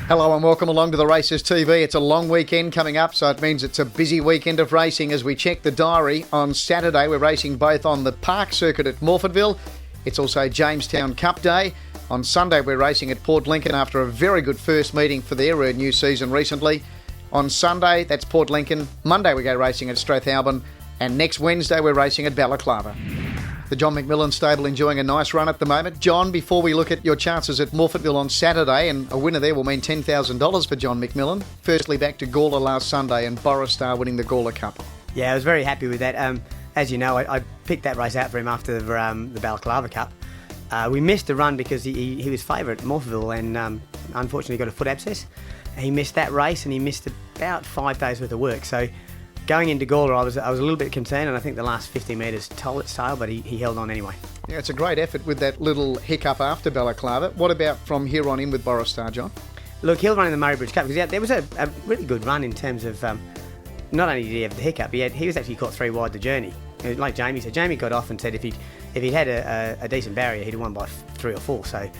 Hello and welcome along to the Races TV. It's a long weekend coming up, so it means it's a busy weekend of racing as we check the diary. On Saturday, we're racing both on the Park Circuit at Morphettville. It's also Jamestown Cup Day. On Sunday, we're racing at Port Lincoln after a very good first meeting for their new season recently. On Sunday, that's Port Lincoln. Monday, we go racing at Strathalbyn. And next Wednesday, we're racing at Balaklava. The John MacMillan stable enjoying a nice run at the moment. John, before we look at your chances at Morphettville on Saturday, and a winner there will mean $10,000 for John MacMillan. Firstly, back to Gawler last Sunday and Boristar winning the Gawler Cup. Yeah, I was very happy with that. As you know, I picked that race out for him after the Balaklava Cup. We missed the run because he was favourite at Morphettville and unfortunately got a foot abscess. He missed that race and he missed about 5 days worth of work. So going into Gawler, I was a little bit concerned, and I think the last 50 metres told its tale, but he held on anyway. Yeah, it's a great effort with that little hiccup after Balaklava. What about from here on in with Boristar, John? Look, he'll run in the Murray Bridge Cup because there was a really good run in terms of not only did he have the hiccup, he was actually caught 3 wide the journey. Like Jamie said, Jamie got off and said if he'd had a decent barrier, he'd have won by 3 or 4. So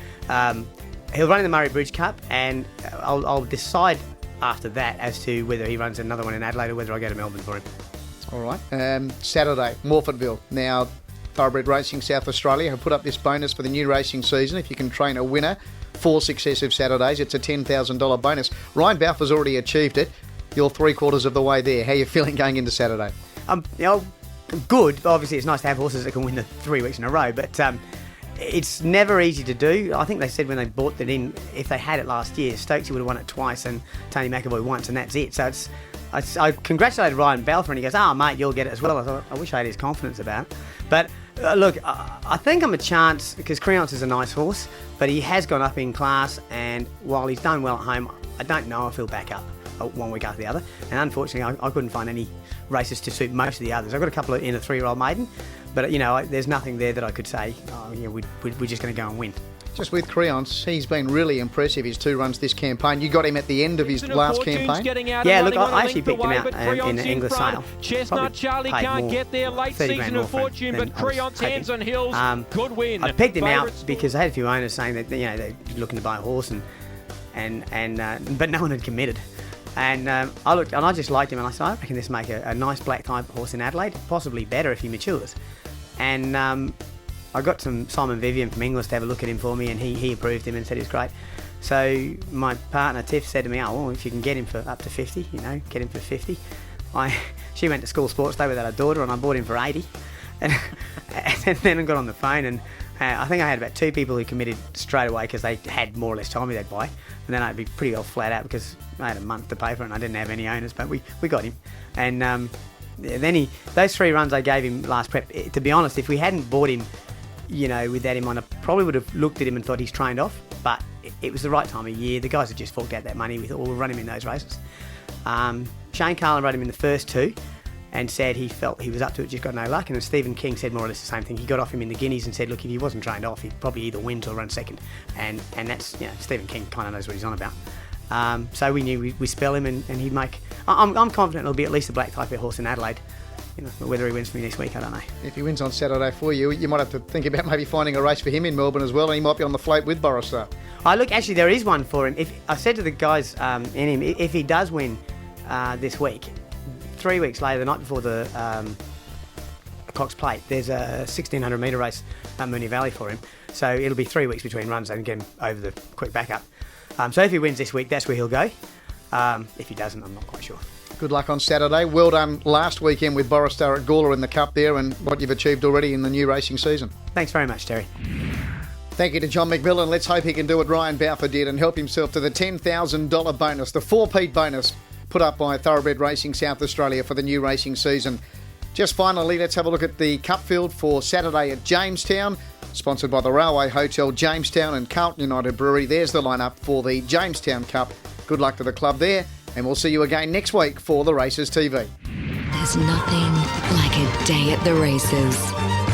he'll run in the Murray Bridge Cup, and I'll decide after that as to whether he runs another one in Adelaide or whether I go to Melbourne for him. All right. Saturday, Morphettville. Now, Thoroughbred Racing South Australia have put up this bonus for the new racing season. If you can train a winner 4 successive Saturdays, it's a $10,000 bonus. Ryan Balfour's already achieved it. You're 3/4 of the way there. How are you feeling going into Saturday? Good. Obviously, it's nice to have horses that can win the 3 weeks in a row, but it's never easy to do. I think they said when they bought it in, if they had it last year, Stokesy would have won it twice and Tony McAvoy once, and that's it. So I congratulated Ryan Balfour, and he goes, mate, you'll get it as well. I thought, I wish I had his confidence about it. But look, I think I'm a chance because Creance is a nice horse, but he has gone up in class, and while he's done well at home, I don't know if he'll back up 1 week after the other. And unfortunately, I couldn't find any races to suit most of the others. I've got a couple in a 3-year-old maiden, but there's nothing there that I could say, we're just going to go and win. Just with Creance, he's been really impressive, his 2 runs this campaign. You got him at the end of his last campaign? Yeah, look, I actually picked him out in the English sale. Chestnut Charlie can't get there, late season of fortune, but Creance hands and hills, good win. I picked him out because I had a few owners saying that they're looking to buy a horse, but no one had committed. And I looked, and I just liked him, and I said, I reckon this make a nice black type horse in Adelaide, possibly better if he matures. And I got some Simon Vivian from Inglis to have a look at him for me, and he approved him and said he was great. So my partner Tiff said to me, if you can get him for up to 50, get him for 50. She went to school sports day without her daughter, and I bought him for 80. And then I got on the phone, and I think I had about 2 people who committed straight away because they had more or less told me they'd buy. And then I'd be pretty well flat out because I had a month to pay for it and I didn't have any owners, but we got him. And then those 3 runs I gave him last prep, to be honest, if we hadn't bought him, without him on, I probably would have looked at him and thought he's trained off, but it was the right time of year. The guys had just forked out that money. We thought, we'll run him in those races. Shane Carlin rode him in the first 2 and said he felt he was up to it, just got no luck. And then Stephen King said more or less the same thing. He got off him in the Guineas and said, look, if he wasn't trained off, he'd probably either win or run second. And that's, Stephen King kind of knows what he's on about. So we knew we spell him and he'd make... I'm confident it'll be at least a black type of horse in Adelaide. Whether he wins for me next week, I don't know. If he wins on Saturday for you, you might have to think about maybe finding a race for him in Melbourne as well, and he might be on the float with Boristar. Look, actually, there is one for him. If I said to the guys in him, if he does win this week, 3 weeks later, the night before the Cox Plate, there's a 1,600 metre race at Moonee Valley for him. So it'll be 3 weeks between runs and get him over the quick backup. So if he wins this week, that's where he'll go. If he doesn't, I'm not quite sure. Good luck on Saturday. Well done last weekend with Boristar at Gawler in the Cup there, and what you've achieved already in the new racing season. Thanks very much, Terry. Thank you to John MacMillan. Let's hope he can do what Ryan Balfour did and help himself to the $10,000 bonus, the Four-peat Bonus, put up by Thoroughbred Racing South Australia for the new racing season. Just finally, let's have a look at the Cup field for Saturday at Jamestown, sponsored by the Railway Hotel Jamestown and Carlton United Brewery. There's the lineup for the Jamestown Cup. Good luck to the club there, and we'll see you again next week for the Races TV. There's nothing like a day at the races.